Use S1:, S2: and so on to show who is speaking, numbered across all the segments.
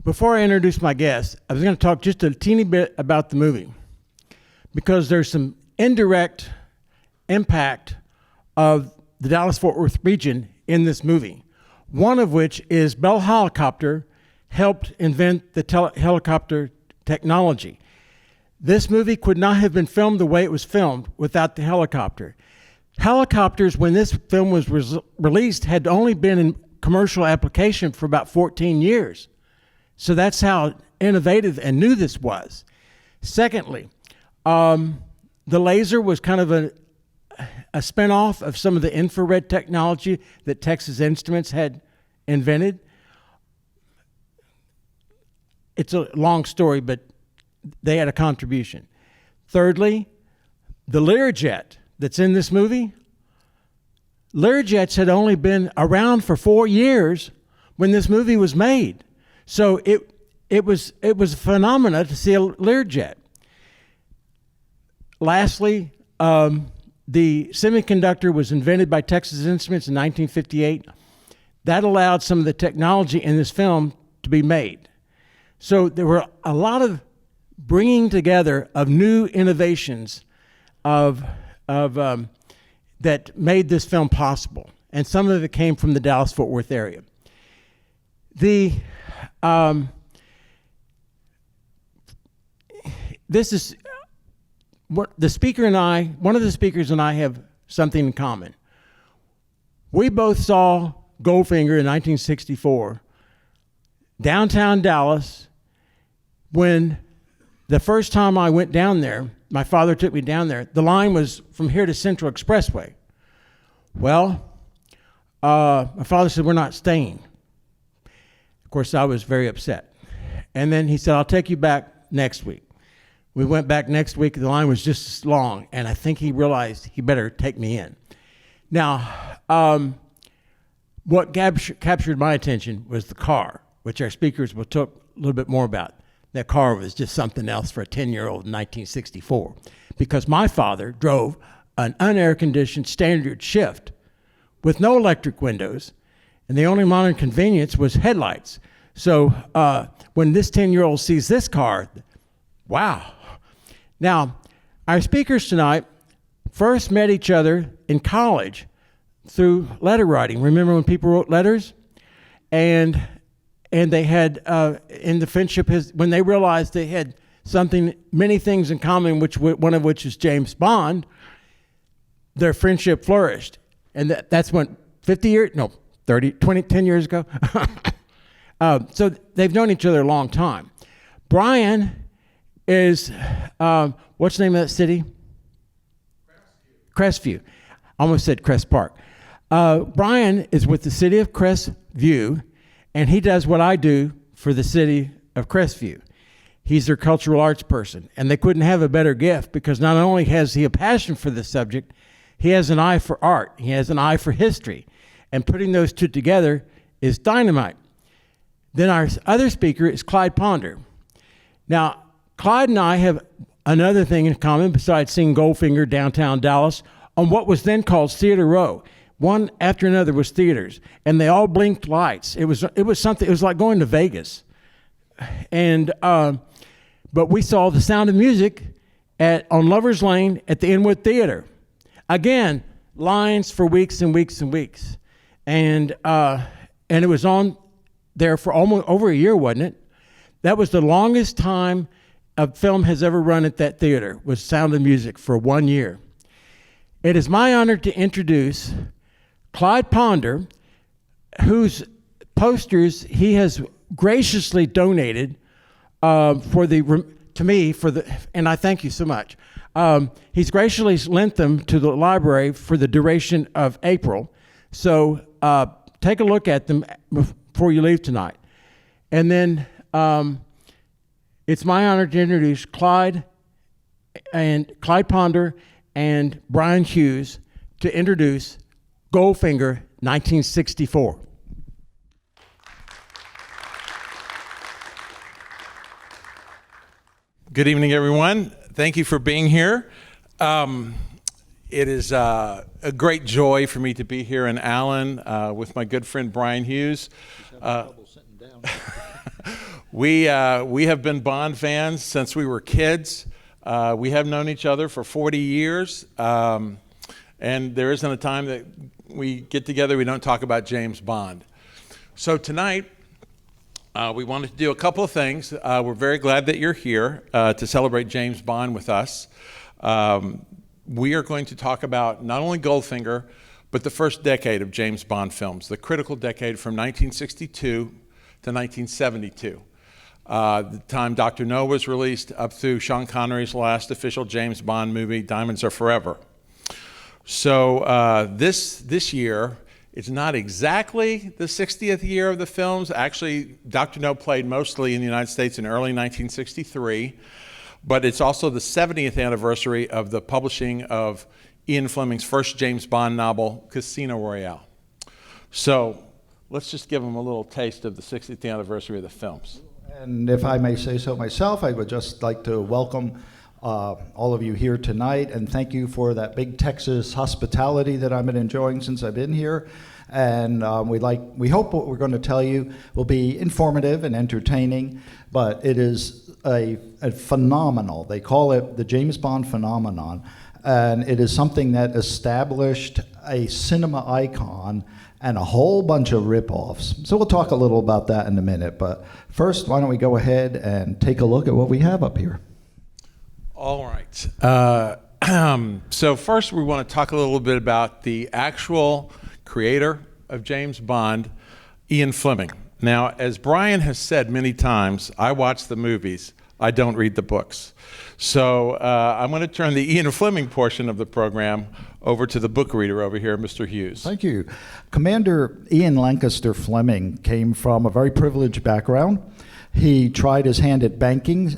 S1: before I introduce my guest, I was going to talk just a teeny bit about the movie because there's some indirect impact of the Dallas-Fort Worth region in this movie. One of which is Bell Helicopter helped invent the helicopter technology. This movie could not have been filmed the way it was filmed without the helicopter. Helicopters, when this film was released, had only been in commercial application for about 14 years. So that's how innovative and new this was. Secondly, the laser was kind of a spinoff of some of the infrared technology that Texas Instruments had invented. It's a long story, but they had a contribution. Thirdly, the Learjet that's in this movie, Learjets had only been around for 4 years when this movie was made. So it was a phenomena to see a Learjet. Lastly, the semiconductor was invented by Texas Instruments in 1958. That allowed some of the technology in this film to be made. So there were a lot of bringing together of new innovations that made this film possible. And some of it came from the Dallas-Fort Worth area. This is what the speaker and I, one of the speakers and I have something in common. We both saw Goldfinger in 1964, downtown Dallas. When the first time I went down there, my father took me down there, the line was from here to Central Expressway. Well, my father said, we're not staying. Of course, I was very upset. And then he said, I'll take you back next week. We went back next week, the line was just as long, and I think he realized he better take me in. Now, what captured my attention was the car, which our speakers will talk a little bit more about. That car was just something else for a 10-year-old in 1964, because my father drove an unair-conditioned standard shift with no electric windows, and the only modern convenience was headlights. So when this 10-year-old sees this car, wow. Now, our speakers tonight first met each other in college through letter writing. Remember when people wrote letters? And they had, in the friendship, when they realized they had many things in common, one of which is James Bond, their friendship flourished. And that's when 10 years ago. So they've known each other a long time. Brian is, what's the name of that city? Crestview. I almost said Crest Park. Brian is with the city of Crestview, and he does what I do for the city of Crestview. He's their cultural arts person, and they couldn't have a better gift because not only has he a passion for this subject, he has an eye for art. He has an eye for history, and putting those two together is dynamite. Then our other speaker is Clyde Ponder. Now, Clyde and I have another thing in common besides seeing Goldfinger downtown Dallas on what was then called Theater Row. One after another was theaters, and they all blinked lights. It was something. It was like going to Vegas, and but we saw The Sound of Music on Lovers Lane at the Inwood Theater. Again, lines for weeks and weeks and weeks, and it was on there for almost over a year, wasn't it? That was the longest time a film has ever run at that theater, was Sound of Music for 1 year. It is my honor to introduce Clyde Ponder, whose posters he has graciously donated to me, and I thank you so much. He's graciously lent them to the library for the duration of April. So take a look at them before you leave tonight. And then it's my honor to introduce Clyde Ponder and Brian Hughes to introduce Goldfinger 1964.
S2: Good evening, everyone. Thank you for being here. It is a great joy for me to be here in Allen with my good friend Brian Hughes. We have been Bond fans since we were kids. We have known each other for 40 years, and there isn't a time that we get together we don't talk about James Bond. So tonight, we wanted to do a couple of things. We're very glad that you're here to celebrate James Bond with us. We are going to talk about not only Goldfinger, but the first decade of James Bond films, the critical decade from 1962 to 1972. The time Dr. No was released up through Sean Connery's last official James Bond movie, Diamonds Are Forever. So this year, it's not exactly the 60th year of the films. Actually, Dr. No played mostly in the United States in early 1963, but it's also the 70th anniversary of the publishing of Ian Fleming's first James Bond novel, Casino Royale. So let's just give them a little taste of the 60th anniversary of the films.
S3: And if I may say so myself, I would just like to welcome all of you here tonight and thank you for that big Texas hospitality that I've been enjoying since I've been here. And we hope what we're going to tell you will be informative and entertaining, but it is a phenomenal, they call it the James Bond phenomenon, and it is something that established a cinema icon and a whole bunch of rip-offs. So we'll talk a little about that in a minute, but first, why don't we go ahead and take a look at what we have up here.
S2: All right. So first we want to talk a little bit about the actual creator of James Bond, Ian Fleming. Now, as Brian has said many times, I watch the movies, I don't read the books. So I'm going to turn the Ian Fleming portion of the program over to the book reader over here, Mr. Hughes.
S3: Thank you. Commander Ian Lancaster Fleming came from a very privileged background. He tried his hand at banking,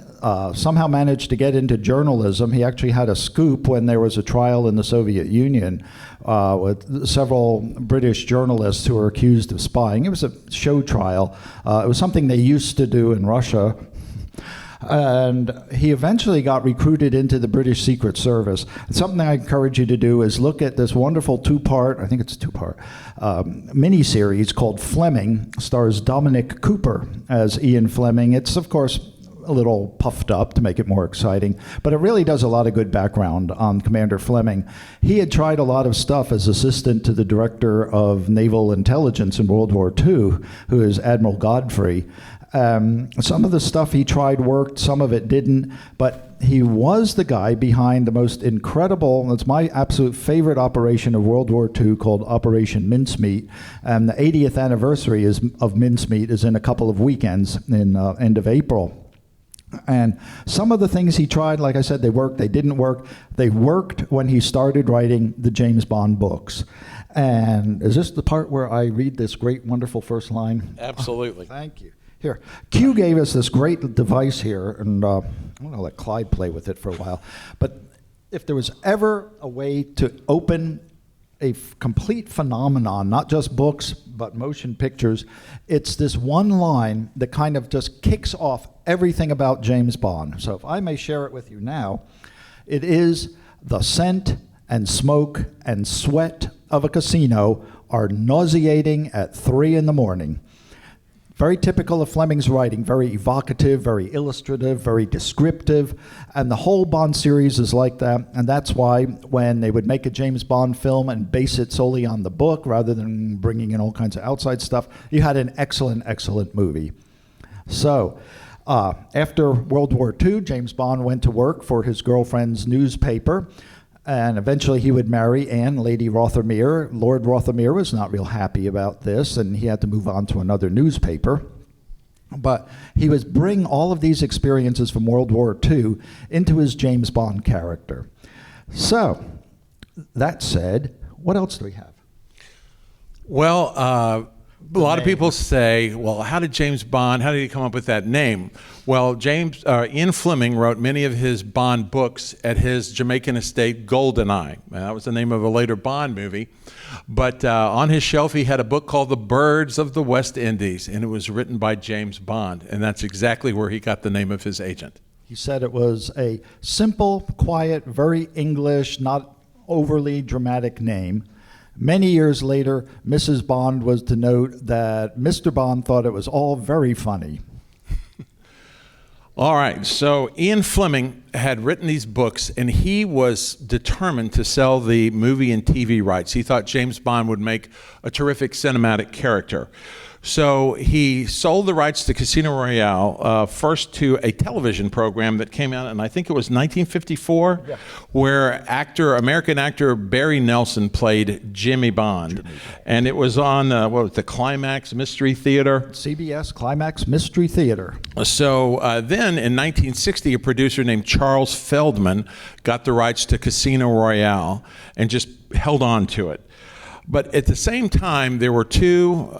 S3: somehow managed to get into journalism. He actually had a scoop when there was a trial in the Soviet Union with several British journalists who were accused of spying. It was a show trial. It was something they used to do in Russia. And he eventually got recruited into the British Secret Service. Something I encourage you to do is look at this wonderful two-part, I think it's a two-part, miniseries called Fleming. Stars Dominic Cooper as Ian Fleming. It's, of course, a little puffed up to make it more exciting, but it really does a lot of good background on Commander Fleming. He had tried a lot of stuff as assistant to the director of naval intelligence in World War II, who is Admiral Godfrey. Some of the stuff he tried worked, some of it didn't, but he was the guy behind the most incredible, it's my absolute favorite operation of World War II called Operation Mincemeat, and the 80th anniversary of Mincemeat is in a couple of weekends in end of April. And some of the things he tried, like I said, they worked, they didn't work. They worked when he started writing the James Bond books. And is this the part where I read this great, wonderful first line?
S2: Absolutely.
S3: Thank you. Here, Q gave us this great device here, and I'm going to let Clyde play with it for a while. But if there was ever a way to open a complete phenomenon, not just books, but motion pictures, it's this one line that kind of just kicks off everything about James Bond. So if I may share it with you now, it is the scent and smoke and sweat of a casino are nauseating at 3 a.m. Very typical of Fleming's writing, very evocative, very illustrative, very descriptive, and the whole Bond series is like that, and that's why when they would make a James Bond film and base it solely on the book rather than bringing in all kinds of outside stuff, you had an excellent, excellent movie. So, after World War II, James Bond went to work for his girlfriend's newspaper, and eventually he would marry Anne, Lady Rothermere. Lord Rothermere was not real happy about this, and he had to move on to another newspaper. But he would bring all of these experiences from World War II into his James Bond character. So, that said, what else do we have?
S2: Well, a lot of people say, well, how did James Bond, how did he come up with that name? Well, Ian Fleming wrote many of his Bond books at his Jamaican estate, Goldeneye. That was the name of a later Bond movie. But on his shelf, he had a book called The Birds of the West Indies, and it was written by James Bond. And that's exactly where he got the name of his agent.
S3: He said it was a simple, quiet, very English, not overly dramatic name. Many years later, Mrs. Bond was to note that Mr. Bond thought it was all very funny.
S2: All right, so Ian Fleming had written these books, and he was determined to sell the movie and TV rights. He thought James Bond would make a terrific cinematic character. So he sold the rights to Casino Royale first to a television program that came out, and I think it was 1954, where American actor Barry Nelson played Jimmy Bond. And it was on, the Climax Mystery Theater.
S3: CBS Climax Mystery Theater.
S2: So then in 1960, a producer named Charles Feldman got the rights to Casino Royale and just held on to it. But at the same time, there were two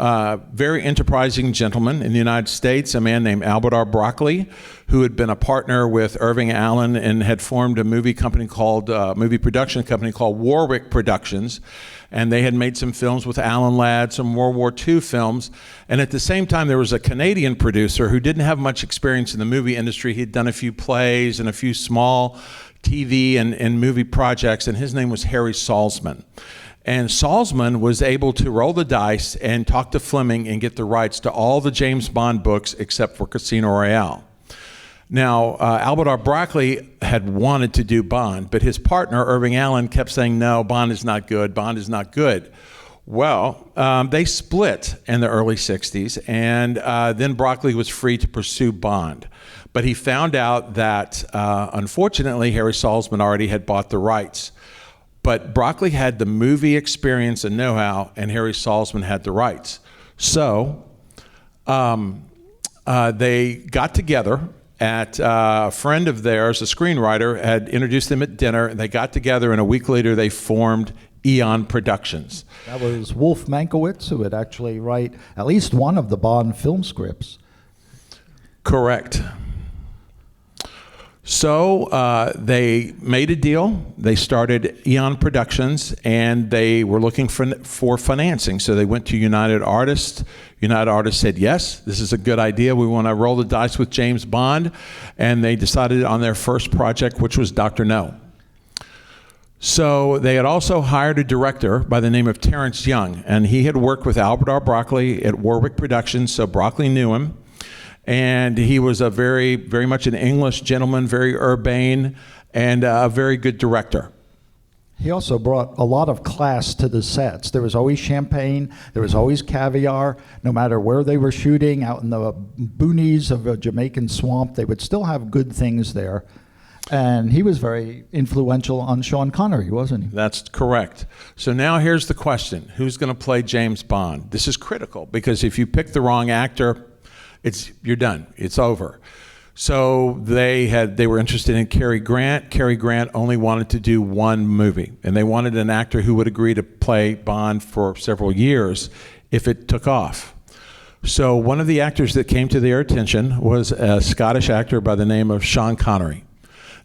S2: very enterprising gentlemen in the United States, a man named Albert R. Broccoli, who had been a partner with Irving Allen and had formed a movie production company called Warwick Productions. And they had made some films with Alan Ladd, some World War II films. And at the same time, there was a Canadian producer who didn't have much experience in the movie industry. He'd done a few plays and a few small TV and movie projects, and his name was Harry Salzman. And Salzman was able to roll the dice and talk to Fleming and get the rights to all the James Bond books except for Casino Royale. Now, Albert R. Broccoli had wanted to do Bond, but his partner, Irving Allen, kept saying, no, Bond is not good, Bond is not good. Well, they split in the early 60s, and then Broccoli was free to pursue Bond. But he found out that, unfortunately, Harry Salzman already had bought the rights. But Broccoli had the movie experience and know-how, and Harry Salzman had the rights. So they got together at a friend of theirs, a screenwriter, had introduced them at dinner. And they got together, and a week later they formed Eon Productions.
S3: That was Wolf Mankiewicz, who would actually write at least one of the Bond film scripts.
S2: Correct. So they made a deal. They started Eon Productions, and they were looking for financing. So they went to United Artists. United Artists said, yes, this is a good idea. We want to roll the dice with James Bond. And they decided on their first project, which was Dr. No. So they had also hired a director by the name of Terrence Young, and he had worked with Albert R. Broccoli at Warwick Productions, so Broccoli knew him. And he was a very, very much an English gentleman, very urbane, and a very good director.
S3: He also brought a lot of class to the sets. There was always champagne, there was always caviar. No matter where they were shooting, out in the boonies of a Jamaican swamp, they would still have good things there. And he was very influential on Sean Connery, wasn't he?
S2: That's correct. So now here's the question. Who's going to play James Bond? This is critical, because if you pick the wrong actor, you're done. It's over. So they were interested in Cary Grant. Cary Grant only wanted to do one movie, and they wanted an actor who would agree to play Bond for several years if it took off. So one of the actors that came to their attention was a Scottish actor by the name of Sean Connery.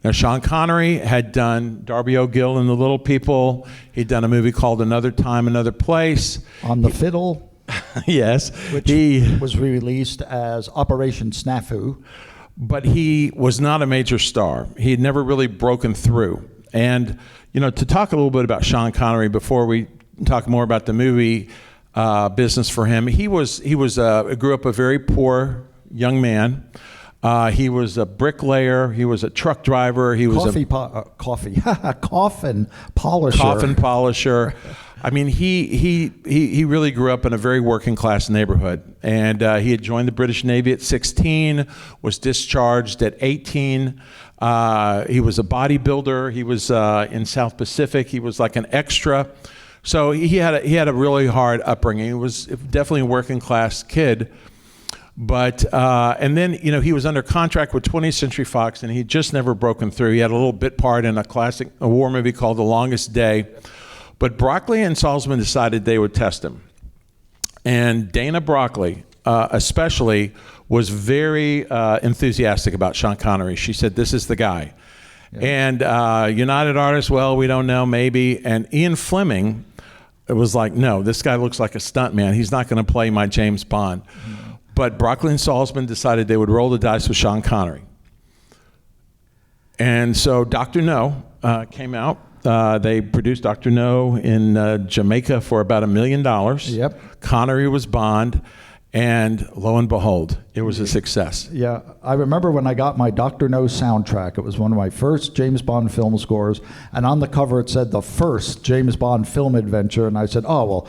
S2: Now, Sean Connery had done Darby O'Gill and the Little People. He'd done a movie called Another Time, Another Place.
S3: On the Fiddle.
S2: Yes.
S3: Which was released as Operation Snafu.
S2: But he was not a major star. He had never really broken through. And, to talk a little bit about Sean Connery before we talk more about the movie business for him, he grew up a very poor young man. He was a bricklayer. He was a truck driver. He was
S3: coffin polisher.
S2: Coffin polisher. I mean, he really grew up in a very working class neighborhood, and he had joined the British Navy at 16, was discharged at 18. He was a bodybuilder. He was in South Pacific. He was like an extra. So he had a really hard upbringing. He was definitely a working class kid. But and then he was under contract with 20th Century Fox, and he'd just never broken through. He had a little bit part in a war movie called The Longest Day. But Broccoli and Salzman decided they would test him. And Dana Broccoli, especially, was very enthusiastic about Sean Connery. She said, this is the guy. Yeah. And United Artists, well, we don't know, maybe. And Ian Fleming, it was like, no, this guy looks like a stuntman. He's not going to play my James Bond. Mm-hmm. But Broccoli and Salzman decided they would roll the dice with Sean Connery. And so Dr. No came out. They produced Dr. No in Jamaica for about $1 million.
S3: Yep.
S2: Connery was Bond. And lo and behold, it was a success.
S3: Yeah, I remember when I got my Dr. No soundtrack. It was one of my first James Bond film scores, and on the cover it said the first James Bond film adventure, and I said, oh, well,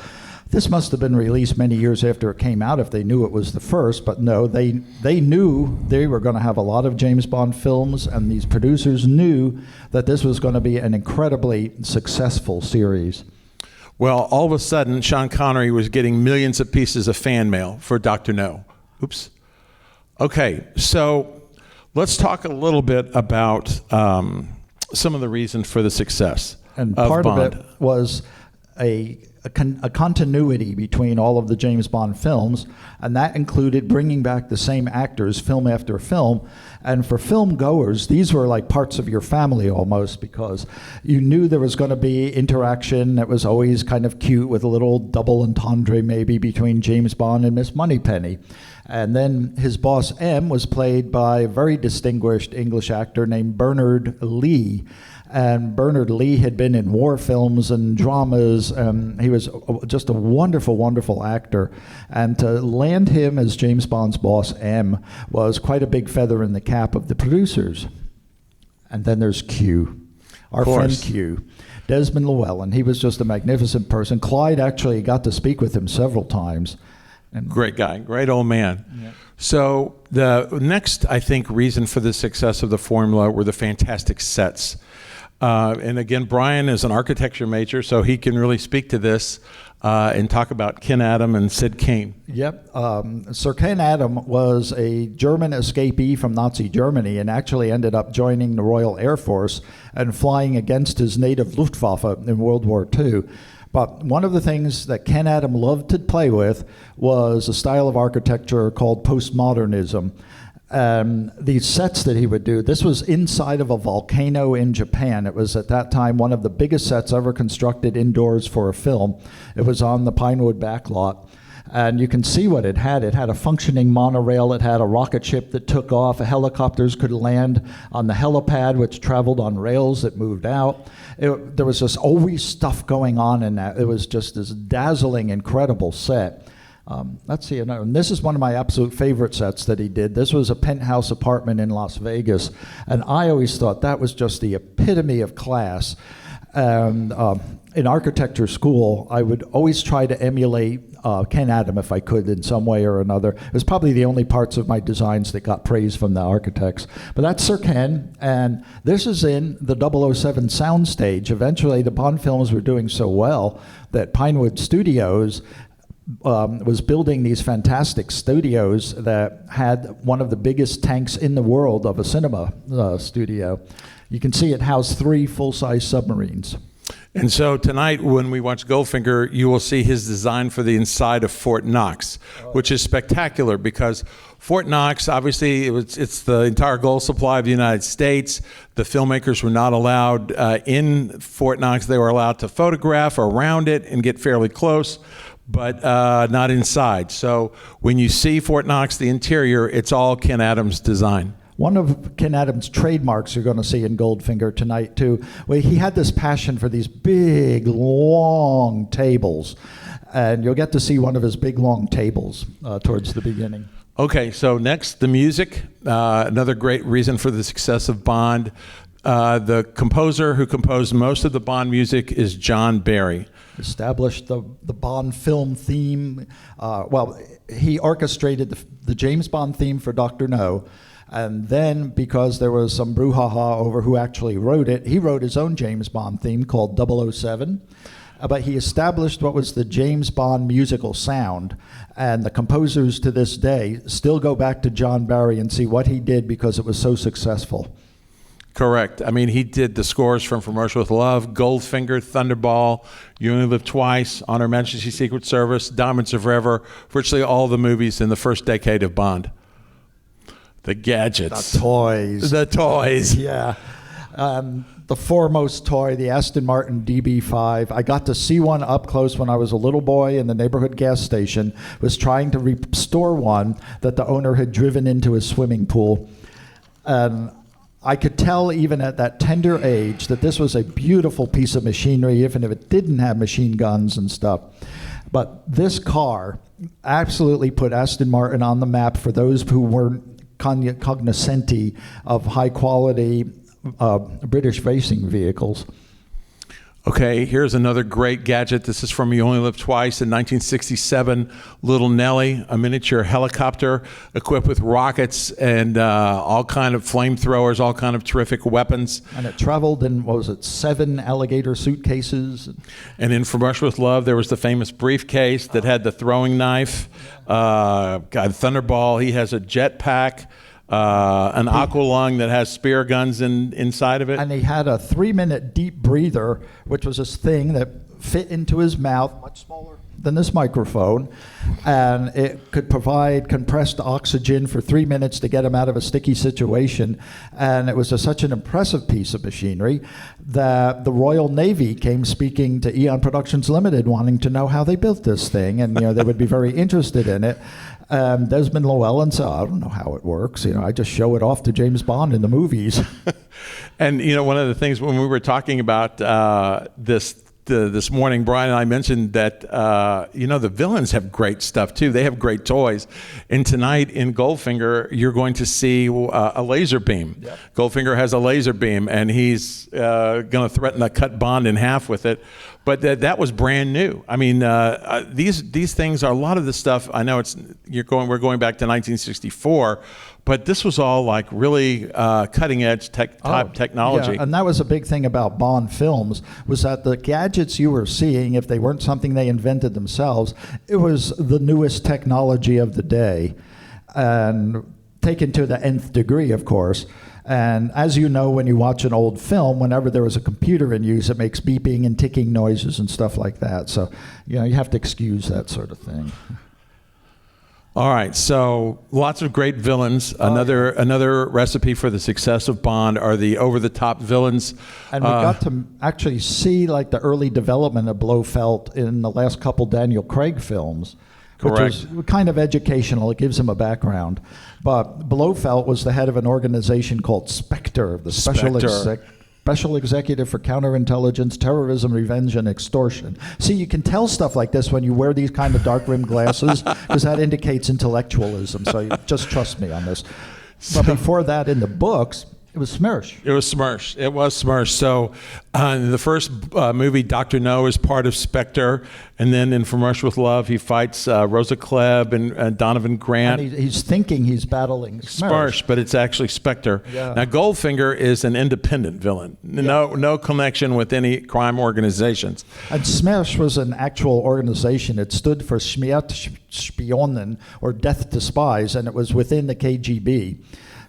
S3: this must have been released many years after it came out if they knew it was the first, but no, they knew they were going to have a lot of James Bond films, and these producers knew that this was going to be an incredibly successful series.
S2: Well, all of a sudden, Sean Connery was getting millions of pieces of fan mail for Dr. No. Oops. Okay, so let's talk a little bit about some of the reasons for the success
S3: And
S2: of
S3: part
S2: Bond.
S3: of it was a continuity between all of the James Bond films, and that included bringing back the same actors film after film. And for film goers, these were like parts of your family almost, because you knew there was going to be interaction that was always kind of cute, with a little double entendre maybe between James Bond and Miss Moneypenny. And then his boss M was played by a very distinguished English actor named Bernard Lee. And Bernard Lee had been in war films and dramas. He was just a wonderful, wonderful actor. And to land him as James Bond's boss M was quite a big feather in the cap of the producers. And then there's Q, our friend Q, Desmond Llewellyn. He was just a magnificent person. Clyde actually got to speak with him several times. And
S2: Great guy, great old man.
S3: Yeah.
S2: So the next, I think, reason for the success of the formula were the fantastic sets. And again, Brian is an architecture major, so he can really speak to this and talk about Ken Adam and Sid Cain.
S3: Yep. Sir Ken Adam was a German escapee from Nazi Germany and actually ended up joining the Royal Air Force and flying against his native Luftwaffe in World War II. But one of the things that Ken Adam loved to play with was a style of architecture called postmodernism. These sets that he would do, this was inside of a volcano in Japan. It was at that time one of the biggest sets ever constructed indoors for a film. It was on the Pinewood backlot. And you can see what it had. It had a functioning monorail. It had a rocket ship that took off. Helicopters could land on the helipad, which traveled on rails that moved out. There was just always stuff going on in that. It was just this dazzling, incredible set. Let's see, and this is one of my absolute favorite sets that he did. This was a penthouse apartment in Las Vegas, and I always thought that was just the epitome of class. And in architecture school, I would always try to emulate Ken Adam if I could in some way or another. It was probably the only parts of my designs that got praise from the architects. But that's Sir Ken, and this is in the 007 soundstage. Eventually, the Bond films were doing so well that Pinewood Studios was building these fantastic studios that had one of the biggest tanks in the world of a cinema studio. You can see it housed 3 full-size submarines.
S2: And so tonight, when we watch Goldfinger, you will see his design for the inside of Fort Knox, which is spectacular because Fort Knox, obviously, it's the entire gold supply of the United States. The filmmakers were not allowed in Fort Knox. They were allowed to photograph around it and get fairly close, but not inside. So when you see Fort Knox, the interior, it's all Ken Adams' design.
S3: One of Ken Adams' trademarks you're going to see in Goldfinger tonight, too. Well, he had this passion for these big, long tables. And you'll get to see one of his big, long tables towards the beginning.
S2: Okay, so next, the music. Another great reason for the success of Bond. The composer who composed most of the Bond music is John Barry.
S3: Established the Bond film theme. He orchestrated the James Bond theme for Dr. No. And then, because there was some brouhaha over who actually wrote it, he wrote his own James Bond theme called 007. But he established what was the James Bond musical sound. And the composers to this day still go back to John Barry and see what he did because it was so successful.
S2: Correct. I mean, he did the scores from From Russia with Love, Goldfinger, Thunderball, You Only Live Twice, On Her Majesty's Secret Service, Diamonds of Forever, virtually all the movies in the first decade of Bond. The gadgets.
S3: The toys.
S2: The toys.
S3: Yeah. The foremost toy, the Aston Martin DB5. I got to see one up close when I was a little boy in the neighborhood gas station, was trying to restore one that the owner had driven into his swimming pool. And I could tell even at that tender age that this was a beautiful piece of machinery, even if it didn't have machine guns and stuff. But this car absolutely put Aston Martin on the map for those who weren't cognoscenti of high quality British racing vehicles.
S2: Okay, here's another great gadget. This is from You Only Live Twice in 1967. Little Nellie, a miniature helicopter equipped with rockets and all kind of flamethrowers, all kind of terrific weapons.
S3: And it traveled in, what was it, 7 alligator suitcases?
S2: And in From Russia with Love, there was the famous briefcase that had the throwing knife. Thunderball, he has a jetpack. An aqualung that has spear guns inside of it.
S3: And he had a 3-minute deep breather, which was this thing that fit into his mouth, much smaller than this microphone, and it could provide compressed oxygen for 3 minutes to get him out of a sticky situation. And it was such an impressive piece of machinery that the Royal Navy came speaking to Eon Productions Limited, wanting to know how they built this thing, and they would be very interested in it. Desmond Llewellyn said, I don't know how it works. I just show it off to James Bond in the movies.
S2: And, one of the things when we were talking about this morning, Brian and I mentioned that, the villains have great stuff too. They have great toys. And tonight in Goldfinger, you're going to see a laser beam. Yep. Goldfinger has a laser beam, and he's going to threaten to cut Bond in half with it. But that was brand new. I mean, these things are a lot of the stuff. I know we're going back to 1964, but this was all like really cutting edge type technology.
S3: Yeah, and that was a big thing about Bond films, was that the gadgets you were seeing, if they weren't something they invented themselves, it was the newest technology of the day, and taken to the nth degree, of course. And as you know, when you watch an old film, whenever there was a computer in use, it makes beeping and ticking noises and stuff like that. So, you have to excuse that sort of thing.
S2: All right, so lots of great villains. Another recipe for the success of Bond are the over-the-top villains.
S3: And we got to actually see like the early development of Blofeld in the last couple Daniel Craig films.
S2: Correct.
S3: Which was kind of educational. It gives him a background. But Blofeld was the head of an organization called Spectre, the Special Executive for Counterintelligence, Terrorism, Revenge, and Extortion. See, you can tell stuff like this when you wear these kind of dark-rimmed glasses, because that indicates intellectualism. So just trust me on this. But before that, in the books, it was Smersh.
S2: It was Smersh. So in the first movie, Dr. No is part of Spectre. And then in From Russia with Love, he fights Rosa Klebb and Donovan Grant.
S3: And he's thinking he's battling Smersh.
S2: But it's actually Spectre.
S3: Yeah.
S2: Now, Goldfinger is an independent villain. No connection with any crime organizations.
S3: And Smersh was an actual organization. It stood for Smert Spionen, or Death to Spies, and it was within the KGB.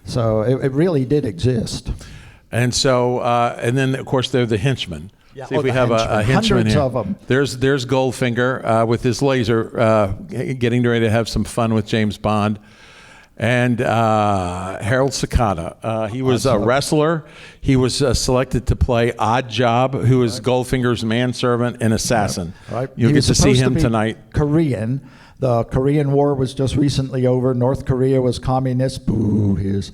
S3: So it really did exist.
S2: And so, and then, of course, they're the henchmen.
S3: Yeah.
S2: See if we have a henchman
S3: Hundreds
S2: here.
S3: of them.
S2: There's Goldfinger with his laser, getting ready to have some fun with James Bond. And Harold Sakata. He was a wrestler. He was selected to play Odd Job, who is Goldfinger's manservant and assassin.
S3: Right.
S2: You'll get to see him tonight.
S3: Korean. The Korean War was just recently over. North Korea was communist. Boo, his.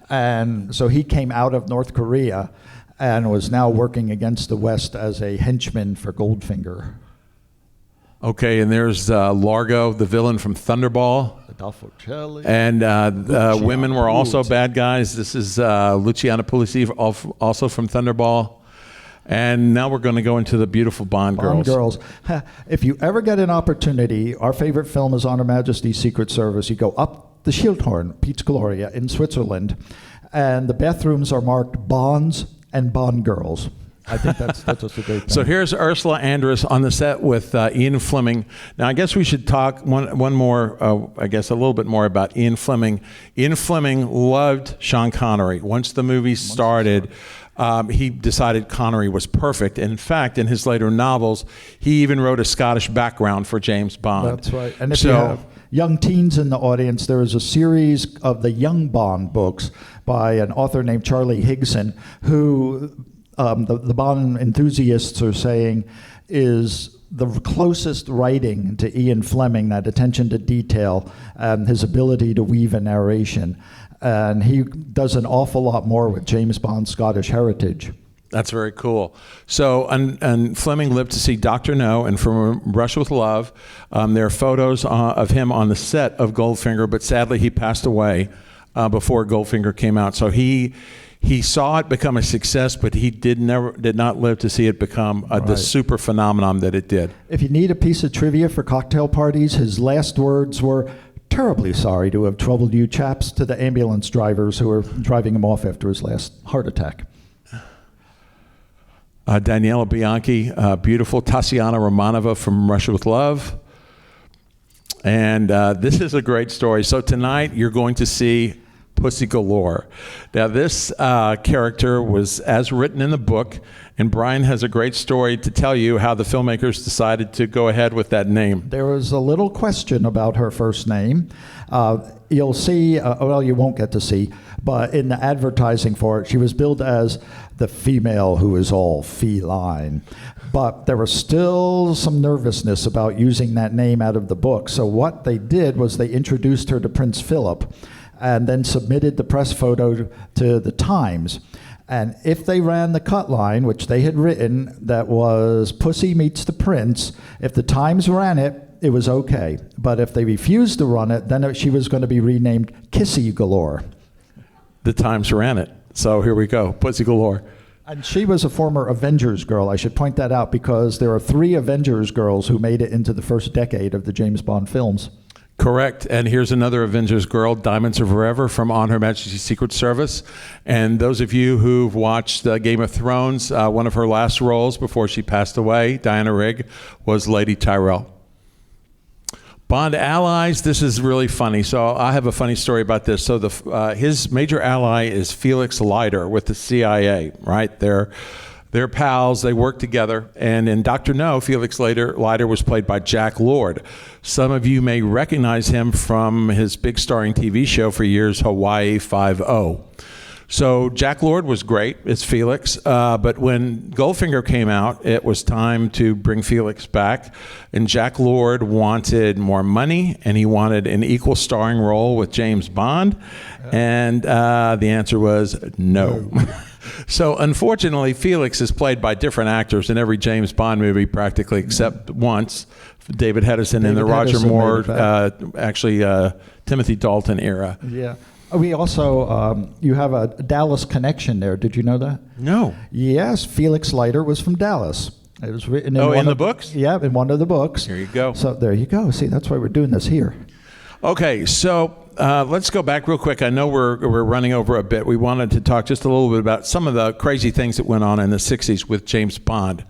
S3: And so he came out of North Korea and was now working against the West as a henchman for Goldfinger.
S2: Okay, and there's Largo, the villain from Thunderball. And women were also bad guys. This is Luciana Pulisi, also from Thunderball. And now we're going to go into the beautiful Bond girls.
S3: If you ever get an opportunity, our favorite film is On Her Majesty's Secret Service. You go up the Schildhorn, Piz Gloria in Switzerland, and the bathrooms are marked Bonds and Bond girls. I think that's just a great thing.
S2: So here's Ursula Andress on the set with Ian Fleming. Now, I guess we should talk one more, a little bit more about Ian Fleming. Ian Fleming loved Sean Connery. Once the movie started, he decided Connery was perfect. And in fact, in his later novels, he even wrote a Scottish background for James Bond.
S3: That's right. And if you have young teens in the audience, there is a series of the Young Bond books by an author named Charlie Higson, who the Bond enthusiasts are saying is the closest writing to Ian Fleming, that attention to detail, his ability to weave a narration. And he does an awful lot more with James Bond's Scottish heritage.
S2: That's very cool. So, and Fleming lived to see Dr. No and From Russia with Love. There are photos of him on the set of Goldfinger, but sadly he passed away before Goldfinger came out. So he saw it become a success, but he did not live to see it become the super phenomenon that it did.
S3: If you need a piece of trivia for cocktail parties, his last words were, "Terribly sorry to have troubled you chaps," to the ambulance drivers who were driving him off after his last heart attack.
S2: Daniela Bianchi, beautiful. Tatiana Romanova from Russia with Love. And this is a great story. So tonight you're going to see Pussy Galore. Now this character was as written in the book, and Brian has a great story to tell you how the filmmakers decided to go ahead with that name.
S3: There was a little question about her first name. You'll see, well, you won't get to see, but in the advertising for it, she was billed as the female who is all feline. But there was still some nervousness about using that name out of the book. So what they did was they introduced her to Prince Philip and then submitted the press photo to the Times. And if they ran the cut line, which they had written, that was Pussy meets the Prince, if the Times ran it, it was okay. But if they refused to run it, then she was going to be renamed Kissy Galore.
S2: The Times ran it. So here we go, Pussy Galore.
S3: And she was a former Avengers girl. I should point that out because there are 3 Avengers girls who made it into the first decade of the James Bond films.
S2: Correct. And here's another Avengers girl, Diamonds Are Forever, from On Her Majesty's Secret Service. And those of you who've watched Game of Thrones, one of her last roles before she passed away, Diana Rigg, was Lady Tyrell. Bond allies, this is really funny. So I have a funny story about this. So his major ally is Felix Leiter with the CIA, right? They're pals, they work together. And in Dr. No, Felix Leiter was played by Jack Lord. Some of you may recognize him from his big starring TV show for years, Hawaii Five-0. So Jack Lord was great as Felix, but when Goldfinger came out, it was time to bring Felix back. And Jack Lord wanted more money, and he wanted an equal starring role with James Bond. And the answer was no. So unfortunately, Felix is played by different actors in every James Bond movie practically, except once, David Hedison in the Roger Moore, Timothy Dalton era.
S3: Yeah. We also, you have a Dallas connection there. Did you know that?
S2: No.
S3: Yes, Felix Leiter was from Dallas. It was written
S2: in the books?
S3: Yeah, in one of the books.
S2: Here you go.
S3: So there you go. See, that's why we're doing this here.
S2: Okay, so let's go back real quick. I know we're running over a bit. We wanted to talk just a little bit about some of the crazy things that went on in the 60s with James Bond.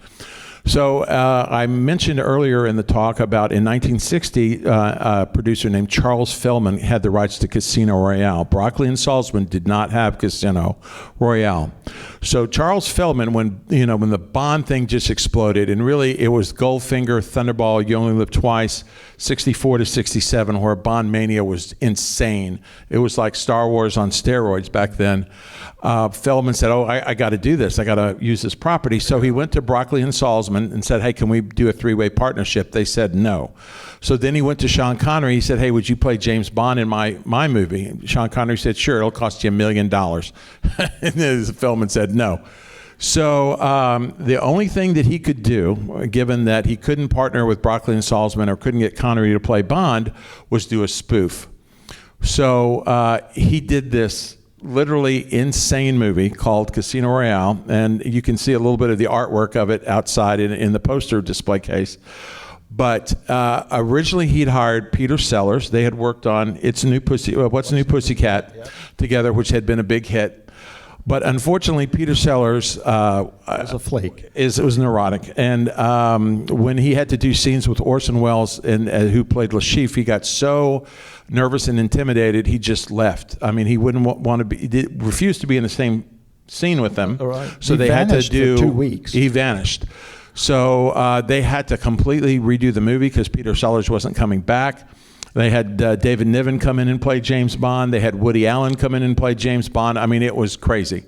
S2: So I mentioned earlier in the talk about in 1960, a producer named Charles Feldman had the rights to Casino Royale. Broccoli and Salzman did not have Casino Royale. So Charles Feldman, when the Bond thing just exploded, and really it was Goldfinger, Thunderball, You Only Live Twice, 64 to 67, where Bond mania was insane. It was like Star Wars on steroids back then. Feldman said, I got to do this. I got to use this property. So he went to Broccoli and Salzman and said, hey, can we do a 3-way partnership? They said no. So then he went to Sean Connery. He said, hey, would you play James Bond in my movie? And Sean Connery said, sure, it'll cost you $1 million. And then Feldman said no. So the only thing that he could do, given that he couldn't partner with Broccoli and Salzman or couldn't get Connery to play Bond, was do a spoof. So he did this literally insane movie called Casino Royale, and you can see a little bit of the artwork of it outside in the poster display case. But originally he'd hired Peter Sellers. They had worked on What's New Pussycat together, which had been a big hit. But unfortunately, Peter Sellers
S3: was a flake.
S2: Was neurotic, and when he had to do scenes with Orson Welles, who played Le Chiffre, he got so nervous and intimidated, he just left. I mean, he wouldn't want to be. He refused to be in the same scene with them.
S3: Right.
S2: So
S3: he
S2: they had to do.
S3: For 2 weeks.
S2: He vanished. So they had to completely redo the movie because Peter Sellers wasn't coming back. They had David Niven come in and play James Bond. They had Woody Allen come in and play James Bond. I mean, it was crazy.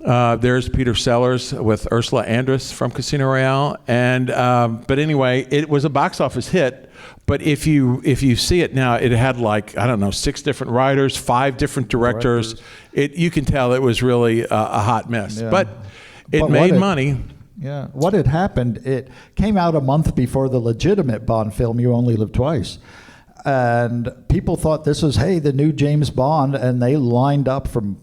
S2: There's Peter Sellers with Ursula Andress from Casino Royale, and but anyway, it was a box office hit. But if you see it now, it had like, I don't know, 6 different writers, 5 different directors. You can tell it was really a hot mess.
S3: Yeah.
S2: But it
S3: But
S2: made
S3: what
S2: money.
S3: Yeah. What had happened, it came out a month before the legitimate Bond film, You Only Live Twice. And people thought this was, hey, the new James Bond, and they lined up from,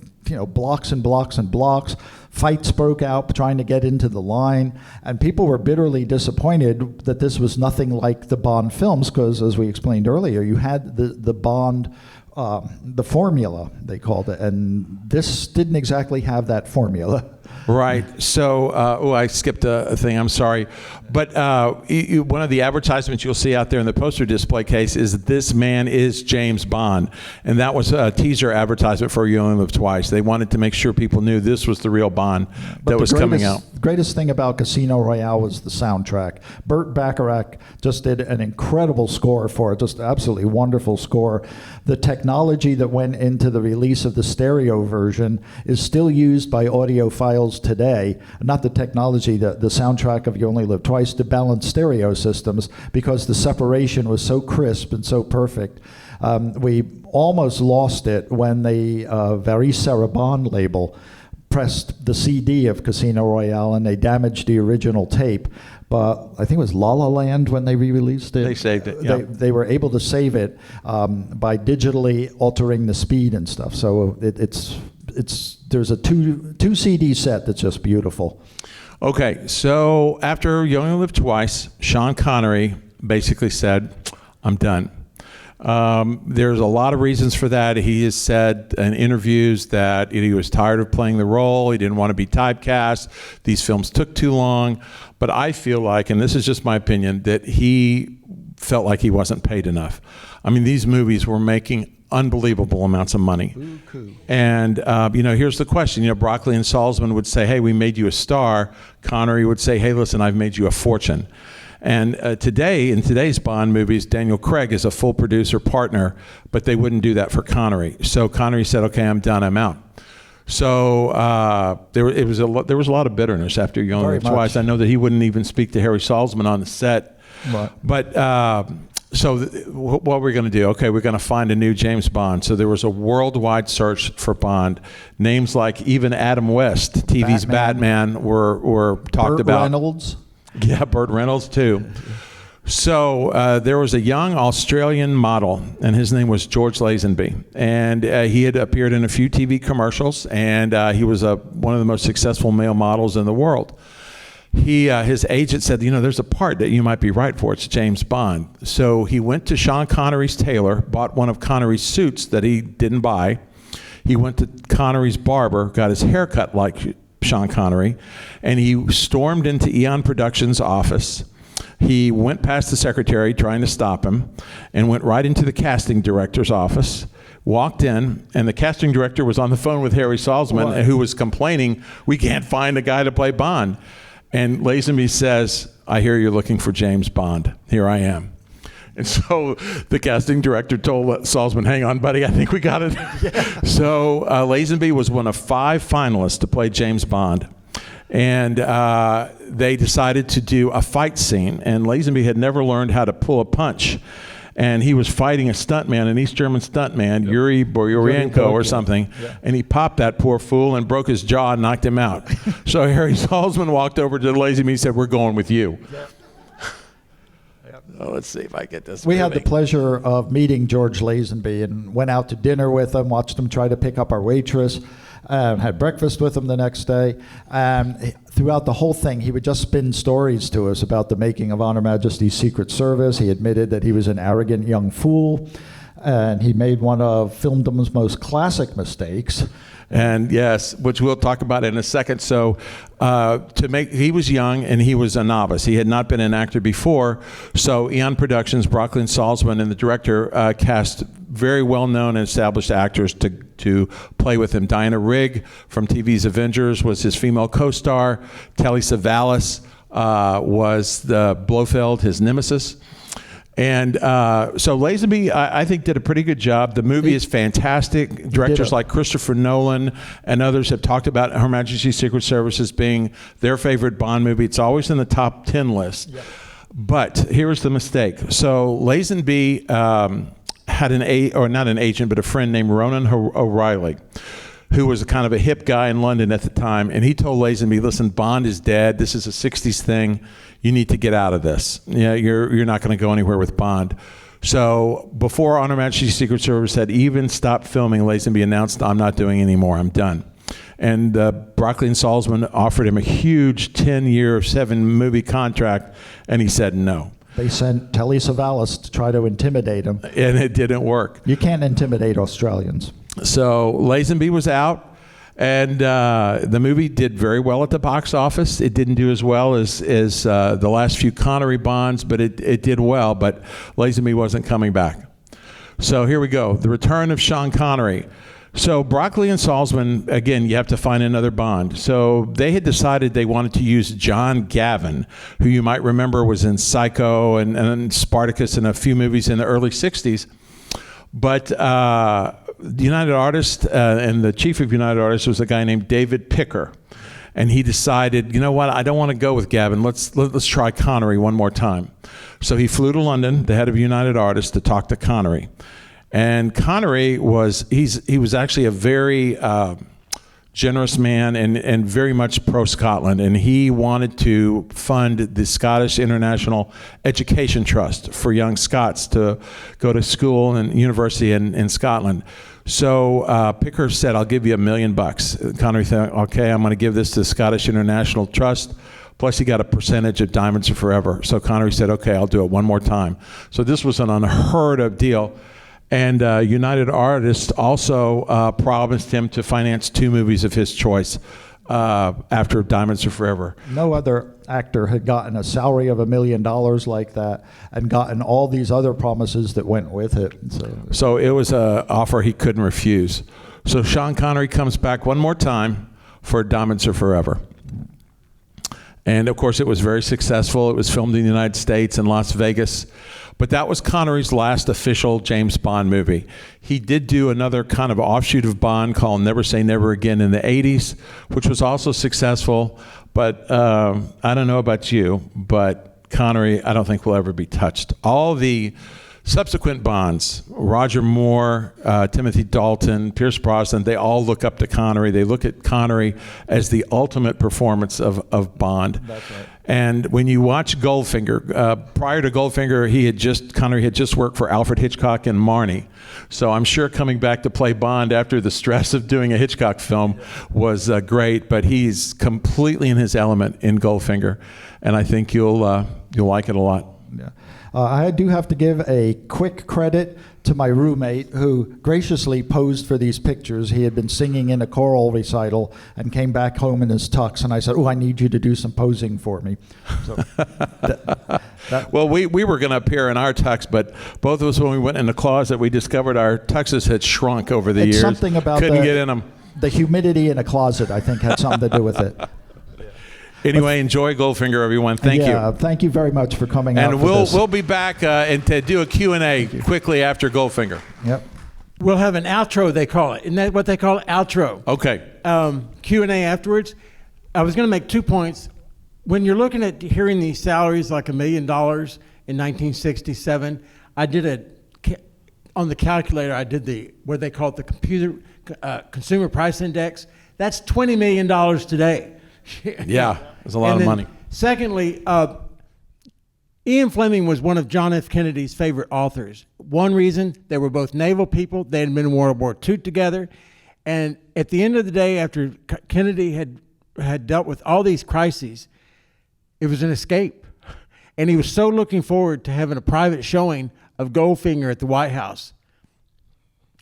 S3: blocks and blocks and blocks. Fights broke out trying to get into the line, and people were bitterly disappointed that this was nothing like the Bond films, because, as we explained earlier, you had the Bond, the formula, they called it, and this didn't exactly have that formula.
S2: Right. So, I skipped a thing. I'm sorry. But one of the advertisements you'll see out there in the poster display case is "This man is James Bond," and that was a teaser advertisement for You Only Live Twice. They wanted to make sure people knew this was the real Bond that was coming out.
S3: The greatest thing about Casino Royale was the soundtrack. Burt Bacharach just did an incredible score for it, just absolutely wonderful score. The technology that went into the release of the stereo version is still used by audiophiles today. Not the technology, the soundtrack of You Only Live Twice, to balance stereo systems, because the separation was so crisp and so perfect. We almost lost it when the Varis Sarabande label pressed the CD of Casino Royale, and they damaged the original tape. But I think it was La La Land when they re-released it.
S2: They saved it, yeah.
S3: They were able to save it by digitally altering the speed and stuff. So there's a two CD set that's just beautiful.
S2: Okay, so after You Only Live Twice, Sean Connery basically said, "I'm done." There's a lot of reasons for that. He has said in interviews that he was tired of playing the role. He didn't want to be typecast. These films took too long. But I feel like, and this is just my opinion, that he felt like he wasn't paid enough. I mean, these movies were making unbelievable amounts of money. And, here's the question. Broccoli and Salzman would say, "Hey, we made you a star." Connery would say, "Hey, listen, I've made you a fortune." And today, in today's Bond movies, Daniel Craig is a full producer partner, but they wouldn't do that for Connery. So Connery said, "Okay, I'm done, I'm out." So there was a lot of bitterness after You Only Live Twice. I know that he wouldn't even speak to Harry Salzman on the set.
S3: Right.
S2: But what we're going to do? Okay, we're going to find a new James Bond. So there was a worldwide search for Bond. Names like even Adam West, TV's Batman, were talked about.
S3: Burt Reynolds.
S2: Yeah, Burt Reynolds too. So there was a young Australian model, and his name was George Lazenby, and he had appeared in a few TV commercials, and he was one of the most successful male models in the world. His agent said, there's a part that you might be right for. It's James Bond. So he went to Sean Connery's tailor, bought one of Connery's suits that he didn't buy. He went to Connery's barber, got his hair cut like Sean Connery, and he stormed into Eon Productions' office. He went past the secretary trying to stop him and went right into the casting director's office, walked in, and the casting director was on the phone with Harry Salzman, who was complaining, "We can't find a guy to play Bond." And Lazenby says, "I hear you're looking for James Bond. Here I am." And so the casting director told Salzman, "Hang on, buddy, I think we got it." Yeah. So Lazenby was one of 5 finalists to play James Bond. And they decided to do a fight scene. And Lazenby had never learned how to pull a punch. And he was fighting a stuntman, an East German stuntman, Yuri Boryurenko or something. Yeah. And he popped that poor fool and broke his jaw and knocked him out. So Harry Salzman walked over to Lazenby and said, "We're going with you." Yep. Oh, let's see if I get this.
S3: We had the pleasure of meeting George Lazenby and went out to dinner with him, watched him try to pick up our waitress, had breakfast with him the next day. Throughout the whole thing, he would just spin stories to us about the making of On Her Majesty's Secret Service. He admitted that he was an arrogant young fool, and he made one of filmdom's most classic mistakes.
S2: And yes, which we'll talk about in a second. So he was young and he was a novice. He had not been an actor before. So Eon Productions, Broccoli and Salzman, and the director cast very well-known and established actors to play with him. Diana Rigg from TV's Avengers was his female co-star. Telly Savalas was the Blofeld, his nemesis. And so Lazenby, I think, did a pretty good job. The movie is fantastic. Directors like Christopher Nolan and others have talked about Her Majesty's Secret Service as being their favorite Bond movie. It's always in the top 10 list. Yep. But here's the mistake. So Lazenby had not an agent, but a friend named Ronan O'Reilly, who was a kind of a hip guy in London at the time. And he told Lazenby, listen, Bond is dead. This is a 60s thing. You need to get out of this. You're not going to go anywhere with Bond. So before Her Majesty's Secret Service had even stopped filming, Lazenby announced, I'm not doing any more. I'm done. And Broccoli and Salzman offered him a huge 10-year, 7-movie contract, and he said no.
S3: They sent Telly Savalas to try to intimidate him.
S2: And it didn't work.
S3: You can't intimidate Australians.
S2: So Lazenby was out, and the movie did very well at the box office. It didn't do as well as the last few Connery Bonds, but it did well, but Lazenby wasn't coming back. So here we go, the return of Sean Connery. So Broccoli and Salzman, again, you have to find another Bond. So they had decided they wanted to use John Gavin, who you might remember was in Psycho and Spartacus and a few movies in the early 60s. But the United Artists and the chief of United Artists was a guy named David Picker. And he decided, you know what, I don't want to go with Gavin. Let's try Connery one more time. So he flew to London, the head of United Artists, to talk to Connery. And Connery he was actually a very generous man and very much pro-Scotland. And he wanted to fund the Scottish International Education Trust for young Scots to go to school and university in Scotland. So Picker said, I'll give you $1 million. Connery said, okay, I'm going to give this to the Scottish International Trust. Plus, he got a percentage of Diamonds Are Forever. So Connery said, okay, I'll do it one more time. So this was an unheard of deal. And United Artists also promised him to finance 2 movies of his choice after Diamonds Are Forever.
S3: No other actor had gotten a salary of $1 million like that and gotten all these other promises that went with it.
S2: So it was an offer he couldn't refuse. So Sean Connery comes back one more time for Diamonds Are Forever. And of course, it was very successful. It was filmed in the United States and Las Vegas. But that was Connery's last official James Bond movie. He did do another kind of offshoot of Bond called Never Say Never Again in the 80s, which was also successful. But I don't know about you, but Connery, I don't think will ever be touched. All the subsequent Bonds, Roger Moore, Timothy Dalton, Pierce Brosnan, they all look up to Connery. They look at Connery as the ultimate performance of Bond. That's right. And when you watch Goldfinger, prior to Goldfinger, Connery had just worked for Alfred Hitchcock and Marnie. So I'm sure coming back to play Bond after the stress of doing a Hitchcock film was great, but he's completely in his element in Goldfinger. And I think you'll like it a lot.
S3: Yeah. I do have to give a quick credit to my roommate who graciously posed for these pictures. He had been singing in a choral recital and came back home in his tux, and I said, I need you to do some posing for me. So
S2: well, we were going to appear in our tux, but both of us, when we went in the closet, we discovered our tuxes had shrunk over the years.
S3: Something about
S2: couldn't get in them.
S3: The humidity in a closet, I think, had something to do with it.
S2: Anyway, enjoy Goldfinger, everyone. Thank you.
S3: Thank you very much for coming out.
S2: And we'll be back and to do a Q&A quickly after Goldfinger.
S3: Yep.
S1: We'll have an outro, they call it. Isn't that what they call it? Outro.
S2: Okay.
S1: Q&A afterwards. I was going to make 2 points. When you're looking at hearing these salaries like $1 million in 1967, I did on the calculator, I did what they call it the consumer price index. That's $20 million today.
S2: Yeah, there's a lot of money.
S1: Secondly, Ian Fleming was one of John F. Kennedy's favorite authors. One reason, they were both naval people. They had been in World War II together. And at the end of the day, after Kennedy had dealt with all these crises, it was an escape. And he was so looking forward to having a private showing of Goldfinger at the White House.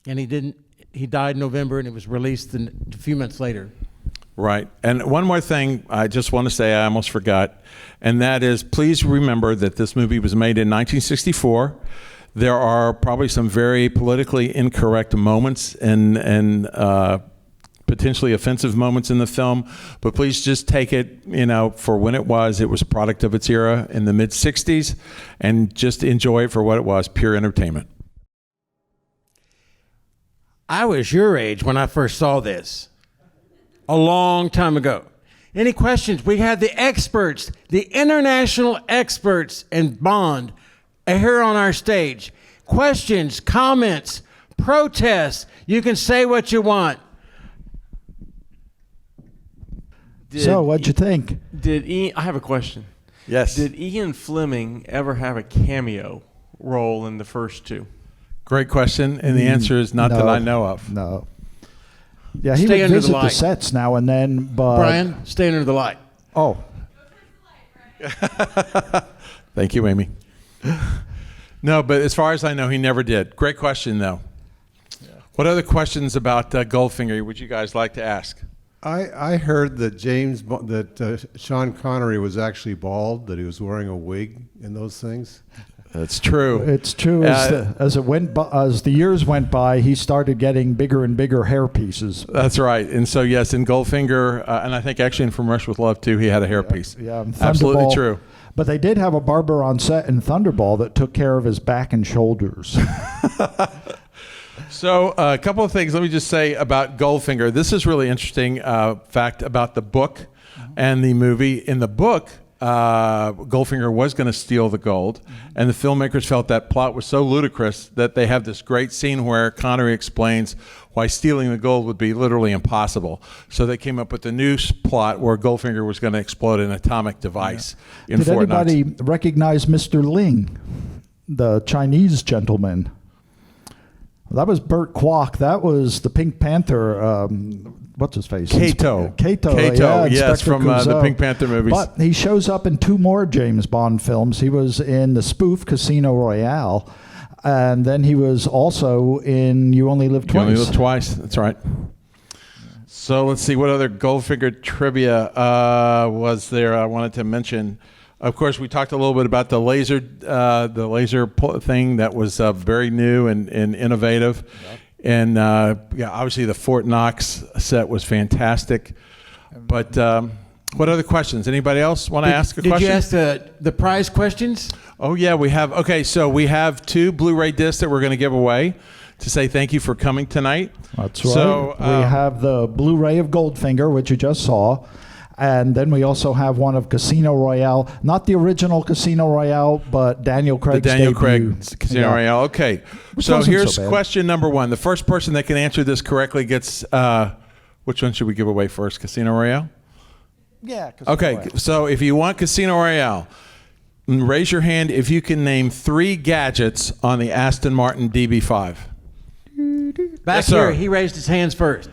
S1: And he didn't. He died in November, and it was released a few months later.
S2: Right. And one more thing I just want to say, I almost forgot, and that is, please remember that this movie was made in 1964. There are probably some very politically incorrect moments and potentially offensive moments in the film, but please just take it, for when it was. It was a product of its era in the mid-'60s, and just enjoy it for what it was, pure entertainment.
S1: I was your age when I first saw this, a long time ago. Any questions? We had the experts, the international experts in Bond here on our stage. Questions, comments, protests. You can say what you want.
S3: So, what'd you think?
S4: I have a question.
S2: Yes.
S4: Did Ian Fleming ever have a cameo role in the first two?
S2: Great question, and the answer is not that I know of.
S3: No. Yeah, he
S1: Stay
S3: would
S1: under the
S3: visit the
S1: light.
S3: sets now and then, but
S1: Brian, stay under the light.
S3: oh,
S2: Thank you, Amy. No, but as far as I know, he never did. Great question, though. What other questions about Goldfinger would you guys like to ask?
S5: I heard that Sean Connery was actually bald, that he was wearing a wig and those things.
S2: That's true.
S3: it's true. As the years went by, he started getting bigger and bigger hair pieces.
S2: That's right. And so, yes, in Goldfinger, and I think actually in From Russia with Love, too, he had a hairpiece.
S3: Yeah, and
S2: Absolutely
S3: Thunderball-
S2: true.
S3: But they did have a barber on set in Thunderball that took care of his back and shoulders.
S2: So a couple of things. Let me just say about Goldfinger. This is really interesting fact about the book and the movie. In the book, Goldfinger was going to steal the gold, and the filmmakers felt that plot was so ludicrous that they have this great scene where Connery explains why stealing the gold would be literally impossible. So they came up with a new plot where Goldfinger was going to explode an atomic device in
S3: Did
S2: Fort Knox.
S3: anybody recognize Mr. Ling, the Chinese gentleman? That was Burt Kwok. That was the Pink Panther. What's his face?
S2: Kato.
S3: Kato,
S2: Kato,
S3: yeah,
S2: yes,
S3: Inspector
S2: from the
S3: Clouseau.
S2: Pink Panther movies.
S3: But he shows up in 2 more James Bond films. He was in the spoof Casino Royale, and then he was also in You Only Live
S2: You
S3: Twice.
S2: only live twice. That's right. So let's see what other Goldfinger trivia was there. I wanted to mention. Of course, we talked a little bit about the laser thing that was very new and innovative, and obviously the Fort Knox set was fantastic. But what other questions? Anybody else want to ask a question?
S1: Did you ask the prize questions?
S2: Oh yeah, we have. Okay, so we have 2 Blu-ray discs that we're going to give away to say thank you for coming tonight.
S3: That's right.
S2: So
S3: we have the Blu-ray of Goldfinger, which you just saw. And then we also have one of Casino Royale, not the original Casino Royale, but Daniel Craig's
S2: The Daniel
S3: debut.
S2: Craig Casino
S3: Yeah.
S2: Royale. Okay.
S3: Which
S2: So
S3: wasn't
S2: here's
S3: so bad.
S2: question number 1. The first person that can answer this correctly gets, which one should we give away first? Casino Royale?
S3: Yeah. Casino
S2: Okay.
S3: Royale.
S2: So if you want Casino Royale, raise your hand if you can name 3 gadgets on the Aston Martin DB5.
S1: Back
S2: Yes, sir.
S1: here, he raised his hands first.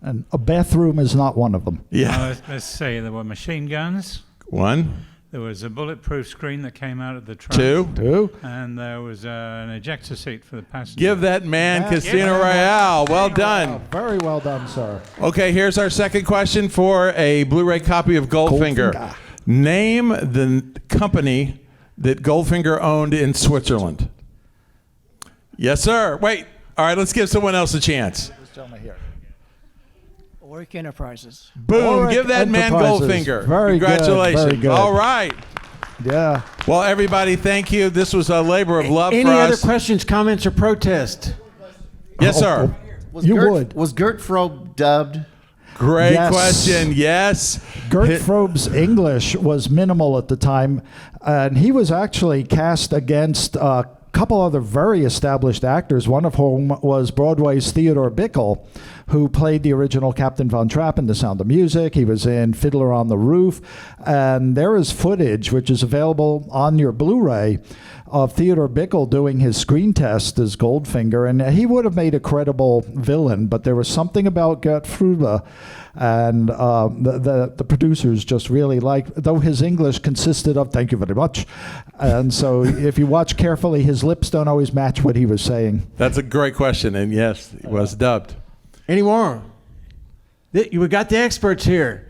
S3: And a bathroom is not one of them.
S2: Yeah.
S6: Let's say there were machine guns.
S2: 1,
S6: There was a bulletproof screen that came out of the truck.
S2: 2.
S3: Two.
S6: And there was an ejector seat for the passenger.
S2: Give that man
S3: Yeah.
S2: Casino Royale. Well done.
S3: Very well done, sir.
S2: Okay, here's our second question for a Blu-ray copy of Goldfinger.
S3: Goldfinger.
S2: Name the company that Goldfinger owned in Switzerland. Yes, sir. Wait. All right, let's give someone else a chance.
S7: Oric Enterprises.
S2: Boom.
S3: Oric
S2: Give that man
S3: Enterprises.
S2: Goldfinger.
S3: Very good,
S2: Congratulations.
S3: very good.
S2: All right.
S3: Yeah.
S2: Well, everybody, thank you. This was a labor of love
S1: Any
S2: for
S1: other
S2: us.
S1: questions, comments, or protests?
S2: Yes, sir.
S3: You would.
S8: Was Gert Frobe dubbed?
S2: Great
S3: Yes.
S2: question. Yes.
S3: Gert
S2: Hit-
S3: Frobe's English was minimal at the time, and he was actually cast against a couple other very established actors, one of whom was Broadway's Theodore Bickle, who played the original Captain Von Trapp in The Sound of Music. He was in Fiddler on the Roof, and there is footage, which is available on your Blu-ray, of Theodore Bickle doing his screen test as Goldfinger, and he would have made a credible villain, but there was something about Gert Frobe, and the producers just really liked, though his English consisted of "thank you very much," and so if you watch carefully, his lips don't always match what he was saying.
S2: That's a great question. And yes, it was dubbed.
S1: Any more? We got the experts here.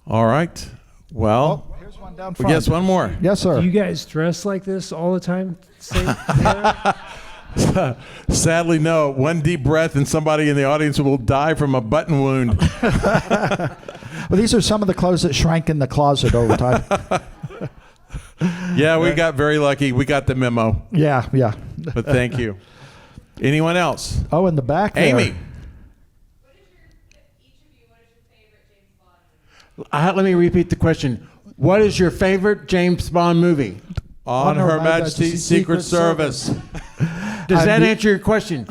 S2: All right. Well,
S3: Here's one down
S2: we
S3: front.
S2: guess one more.
S3: Yes, sir.
S9: Do you guys dress like this all the time? Same
S2: Sadly, no. One deep breath and somebody in the audience will die from a button wound.
S3: Well, these are some of the clothes that shrank in the closet over time.
S2: Yeah, we got very lucky. We got the memo.
S3: Yeah, yeah.
S2: But thank you. Anyone else?
S3: Oh, in the back there.
S2: Amy.
S1: Let me repeat the question. What is your favorite James Bond movie?
S2: On Her Majesty's Secret Service.
S1: Does that
S3: the-
S1: answer your question?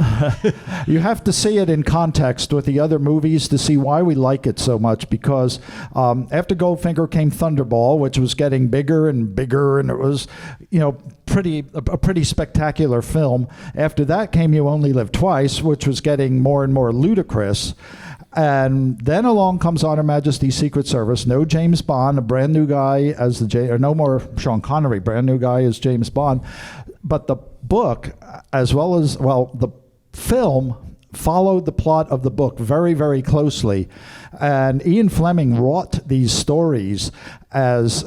S3: You have to see it in context with the other movies to see why we like it so much. Because after Goldfinger came Thunderball, which was getting bigger and bigger, and it was, a pretty spectacular film. After that came You Only Live Twice, which was getting more and more ludicrous. And then along comes On Her Majesty's Secret Service. No James Bond, a brand new guy as or no more Sean Connery, brand new guy as James Bond. But the book, as well as, the film followed the plot of the book very, very closely. And Ian Fleming wrought these stories as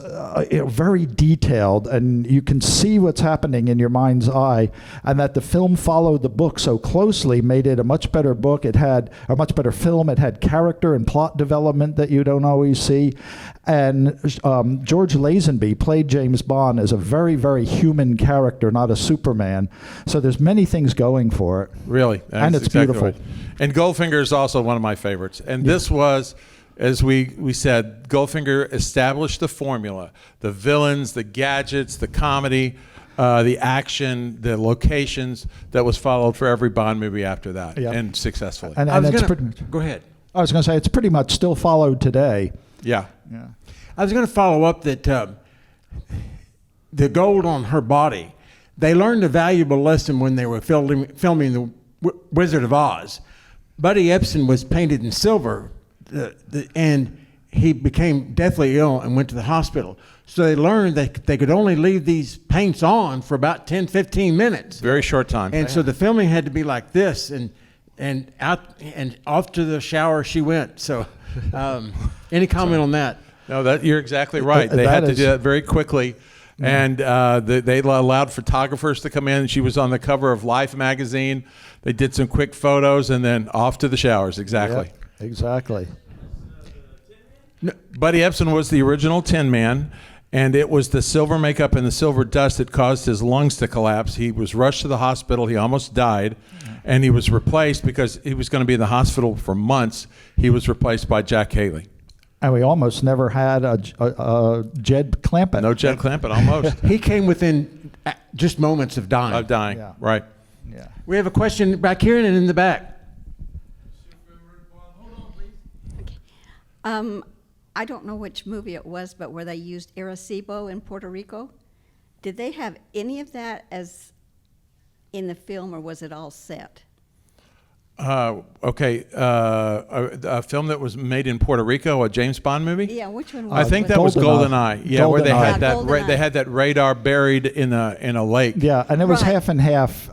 S3: very detailed, and you can see what's happening in your mind's eye. And that the film followed the book so closely made it a much better book. It had a much better film. It had character and plot development that you don't always see. And George Lazenby played James Bond as a very, very human character, not a Superman. So there's many things going for it.
S2: Really.
S3: And
S2: That's
S3: it's beautiful.
S2: right. And Goldfinger is also one of my favorites. And this was, as we said, Goldfinger established the formula. The villains, the gadgets, the comedy, the action, the locations that was followed for every Bond movie after that,
S3: Yeah.
S2: and successfully.
S3: And
S1: I was
S3: it's
S1: gonna-
S3: pretty much,
S1: Go ahead.
S3: I was going to say, it's pretty much still followed today.
S2: Yeah.
S3: Yeah.
S1: I was going to follow up that the gold on her body, they learned a valuable lesson when they were filming the Wizard of Oz. Buddy Epson was painted in silver, and he became deathly ill and went to the hospital. So they learned that they could only leave these paints on for about 10, 15 minutes.
S2: Very short time.
S1: And so the filming had to be like this, and out and off to the shower she went. So, any comment on that?
S2: No, you're exactly right. They
S3: that
S2: had to
S3: is-
S2: do that very quickly. And they allowed photographers to come in. She was on the cover of Life magazine. They did some quick photos and then off to the showers. Exactly.
S3: Yeah, exactly.
S2: Buddy Epson was the original Tin Man, and it was the silver makeup and the silver dust that caused his lungs to collapse. He was rushed to the hospital. He almost died, and he was replaced because he was going to be in the hospital for months. He was replaced by Jack Haley.
S3: And we almost never had a Jed Clampett.
S2: No Jed Clampett, almost.
S1: He came within just moments of dying.
S2: Of dying.
S3: Yeah.
S2: Right.
S3: Yeah.
S1: We have a question back here and in the back.
S7: I don't know which movie it was, but where they used Arecibo in Puerto Rico. Did they have any of that as in the film, or was it all set?
S2: Okay. A film that was made in Puerto Rico, a James Bond movie?
S7: Yeah, which one was
S2: I
S7: it?
S2: think that was
S3: GoldenEye.
S2: GoldenEye. Yeah, where they
S3: GoldenEye.
S2: had
S7: Yeah, GoldenEye.
S2: they had that radar buried in a lake.
S3: Yeah, and it was
S7: Right.
S3: half and half.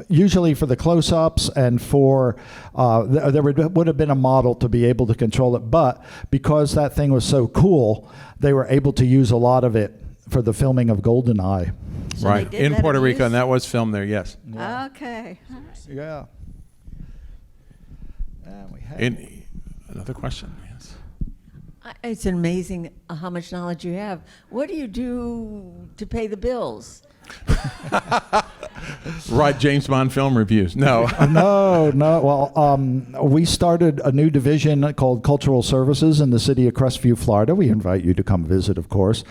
S3: Usually for the close-ups and for there would have been a model to be able to control it, but because that thing was so cool, they were able to use a lot of it for the filming of GoldenEye.
S7: So they
S2: Right.
S7: did
S2: In
S7: let
S2: Puerto
S7: it
S2: Rico,
S7: use?
S2: and that was filmed there, yes.
S7: Okay. All right.
S3: Yeah. And we have
S2: Another question, yes.
S9: It's amazing how much knowledge you have. What do you do to pay the bills?
S2: Write James Bond film reviews. No.
S3: No. Well, we started a new division called Cultural Services in the city of Crestview, Florida. We invite you to come visit, of course.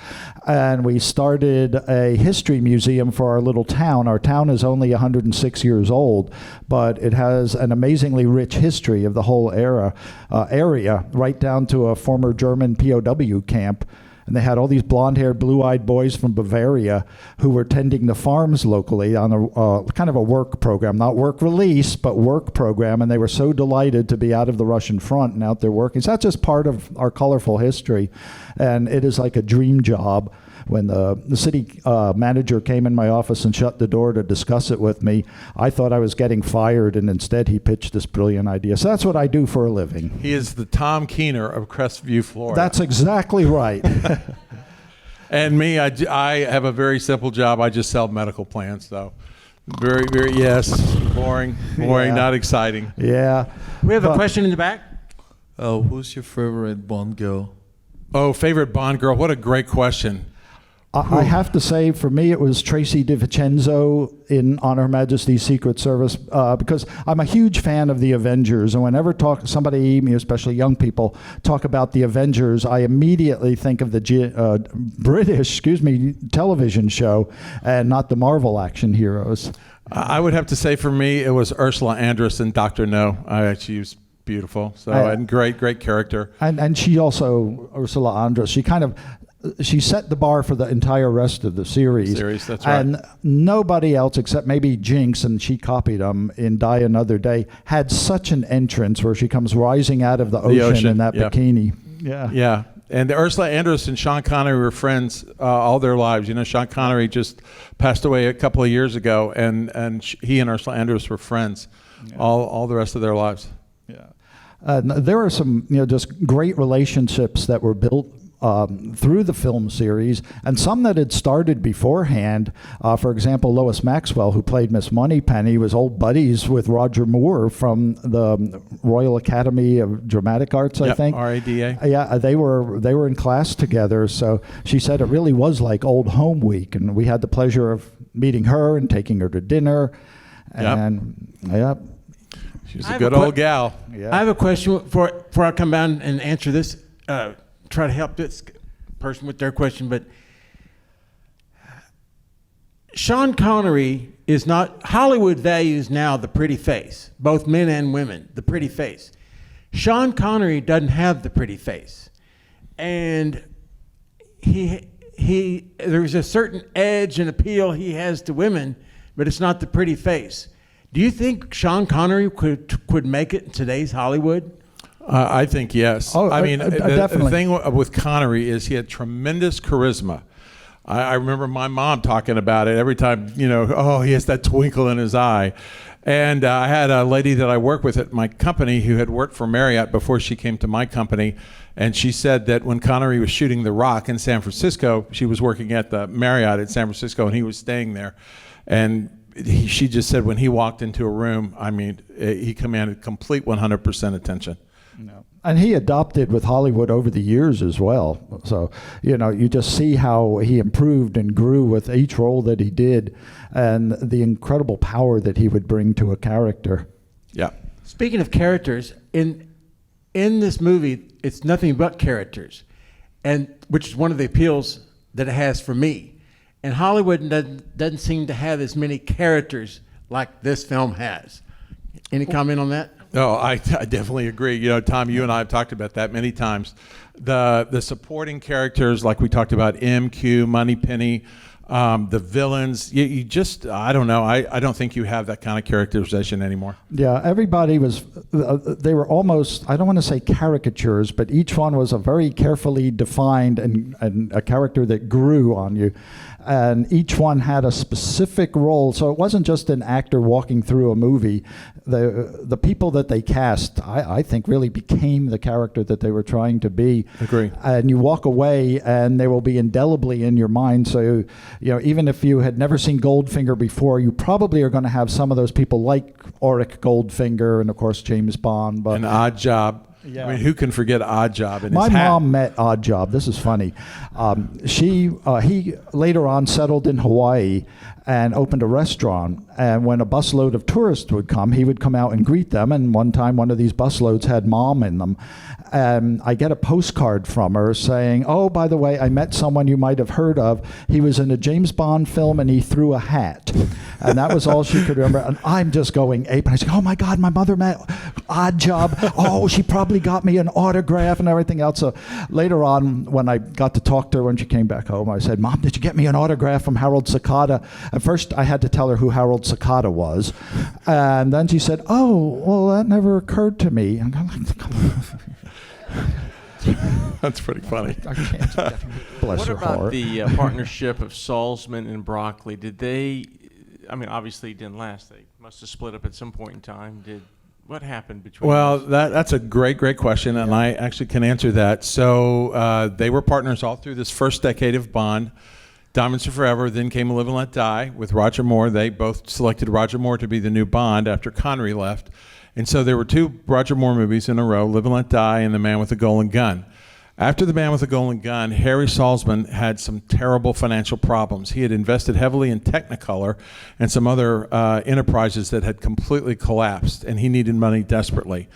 S3: And we started a history museum for our little town. Our town is only 106 years old, but it has an amazingly rich history of the whole area, right down to a former German POW camp. And they had all these blonde-haired, blue-eyed boys from Bavaria who were tending the farms locally on a kind of a work program, not work release, but work program. And they were so delighted to be out of the Russian front and out there working. So that's just part of our colorful history. And it is like a dream job. When the city manager came in my office and shut the door to discuss it with me, I thought I was getting fired, and instead he pitched this brilliant idea. So that's what I do for a living.
S2: He is the Tom Keener of Crestview, Florida.
S3: That's exactly right.
S2: And me, I have a very simple job. I just sell medical plans, though. Very, very, yes. Boring,
S3: Yeah.
S2: not exciting.
S3: Yeah.
S1: We have a
S3: But-
S1: question in the back.
S10: Who's your favorite Bond girl?
S2: Oh, favorite Bond girl. What a great question.
S3: I have to say, for me, it was Tracy DiVincenzo in On Her Majesty's Secret Service because I'm a huge fan of the Avengers, and whenever somebody, especially young people, talk about the Avengers, I immediately think of the British, television show, and not the Marvel action heroes.
S2: I would have to say for me, it was Ursula Andress in Dr. No. She was beautiful. So, and great character.
S3: And she also, Ursula Andress, she set the bar for the entire rest of the series.
S2: That's right.
S3: And nobody else except maybe Jinx, and she copied them in Die Another Day, had such an entrance where she comes rising out of the ocean in that bikini. Yeah.
S2: Yeah. And Ursula Andress and Sean Connery were friends all their lives. Sean Connery just passed away a couple of years ago, and he and Ursula Andress were friends all the rest of their lives.
S3: Yeah. There are some, just great relationships that were built through the film series, and some that had started beforehand. For example, Lois Maxwell, who played Miss Moneypenny, was old buddies with Roger Moore from the Royal Academy of Dramatic Arts, I think.
S2: RADA.
S3: Yeah, they were in class together. So she said it really was like old home week, and we had the pleasure of meeting her and taking her to dinner. And
S2: She's a good old gal.
S3: Yeah.
S1: I have a question before I come down and answer this. Try to help this person with their question, but Sean Connery is not. Hollywood values now the pretty face, both men and women, the pretty face. Sean Connery doesn't have the pretty face, and there's a certain edge and appeal he has to women, but it's not the pretty face. Do you think Sean Connery could make it in today's Hollywood?
S2: I think yes.
S3: Oh,
S2: I mean,
S3: definitely.
S2: the thing with Connery is he had tremendous charisma. I remember my mom talking about it every time, he has that twinkle in his eye. And I had a lady that I work with at my company who had worked for Marriott before she came to my company. And she said that when Connery was shooting The Rock in San Francisco, she was working at the Marriott in San Francisco and he was staying there. And she just said when he walked into a room, he commanded complete 100% attention.
S3: No. And he adopted with Hollywood over the years as well. So, you just see how he improved and grew with each role that he did and the incredible power that he would bring to a character.
S2: Yeah.
S1: Speaking of characters, in this movie, it's nothing but characters, and which is one of the appeals that it has for me. And Hollywood doesn't seem to have as many characters like this film has. Any comment on that?
S2: No, I definitely agree. Tom, you and I have talked about that many times. The supporting characters, like we talked about, MQ, Moneypenny, the villains. You just, I don't know. I don't think you have that kind of characterization anymore.
S3: Yeah, everybody was, they were almost, I don't want to say caricatures, but each one was a very carefully defined and a character that grew on you. And each one had a specific role. So it wasn't just an actor walking through a movie. The people that they cast, I think, really became the character that they were trying to be.
S2: Agree.
S3: And you walk away and they will be indelibly in your mind. So, even if you had never seen Goldfinger before, you probably are going to have some of those people like Auric Goldfinger and, of course, James Bond. But
S2: An Odd Job.
S3: Yeah.
S2: Who can forget Odd Job in
S3: my
S2: his hat?
S3: mom met Odd Job. This is funny. He later on settled in Hawaii and opened a restaurant. And when a busload of tourists would come, he would come out and greet them. And one time, one of these busloads had Mom in them. And I get a postcard from her saying, "Oh, by the way, I met someone you might have heard of. He was in a James Bond film and he threw a hat." And that was all she could remember. And I'm just going ape. And I said, "Oh my God, my mother met Odd Job. Oh, she probably got me an autograph and everything else." So later on, when I got to talk to her when she came back home, I said, "Mom, did you get me an autograph from Harold Sakata?" At first, I had to tell her who Harold Sakata was. And then she said, "Oh, well, that never occurred to me." And I'm like,
S2: That's pretty funny.
S3: I can't. Bless
S4: What
S3: her
S4: about
S3: heart.
S4: the partnership of Salzman and Broccoli? Did they? Obviously it didn't last. They must have split up at some point in time. What happened between?
S2: Well,
S4: those?
S2: that's a great question, and I actually can answer that. So they were partners all through this first decade of Bond. Diamonds Are Forever. Then came Live and Let Die with Roger Moore. They both selected Roger Moore to be the new Bond after Connery left. And so there were two Roger Moore movies in a row, Live and Let Die and The Man with the Golden Gun. After The Man with the Golden Gun, Harry Saltzman had some terrible financial problems. He had invested heavily in Technicolor and some other enterprises that had completely collapsed, and he needed money desperately.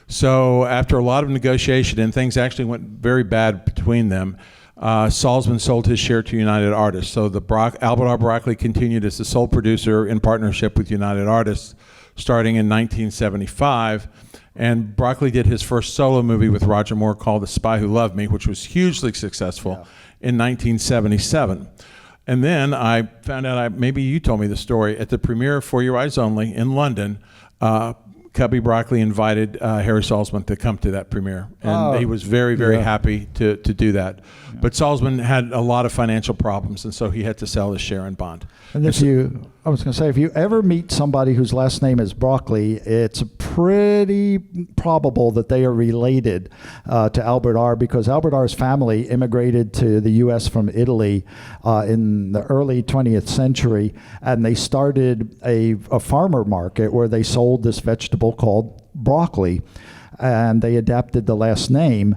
S2: So after a lot of negotiation, and things actually went very bad between them, Salzman sold his share to United Artists. So Albert R. Broccoli continued as the sole producer in partnership with United Artists starting in 1975. And Broccoli did his first solo movie with Roger Moore called The Spy Who Loved Me, which was hugely successful in 1977. And then I found out, maybe you told me the story, at the premiere of For Your Eyes Only in London, Cubby Broccoli invited Harry Saltzman to come to that premiere. And he was very, very happy to do that. Yeah. But Saltzman had a lot of financial problems, and so he had to sell his share in Bond.
S3: And if I was going to say, if you ever meet somebody whose last name is Broccoli, it's pretty probable that they are related to Albert R., because Albert R.'s family immigrated to the U.S. from Italy in the early 20th century, and they started a farmer market where they sold this vegetable called broccoli, and they adapted the last name.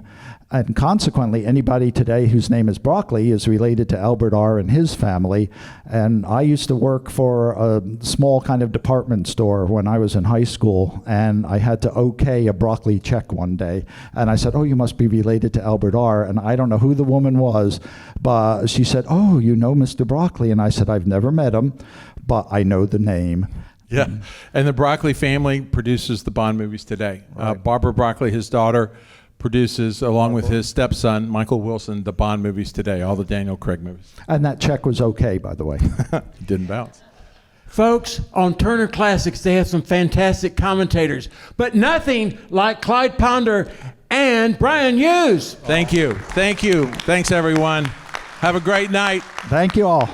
S3: And consequently, anybody today whose name is Broccoli is related to Albert R. and his family. And I used to work for a small kind of department store when I was in high school, and I had to okay a broccoli check one day. And I said, "Oh, you must be related to Albert R." And I don't know who the woman was, but she said, "Oh, you know Mr. Broccoli?" And I said, "I've never met him, but I know the name."
S2: Yeah, and the Broccoli family produces the Bond movies today.
S3: Right.
S2: Barbara Broccoli, his daughter, produces, along with his stepson, Michael Wilson, the Bond movies today, all the Daniel Craig movies.
S3: And that check was okay, by the way.
S2: Didn't bounce.
S1: Folks, on Turner Classics, they have some fantastic commentators, but nothing like Clyde Ponder and Brian Hughes.
S2: Thank you. Thank you. Thanks, everyone. Have a great night.
S3: Thank you all.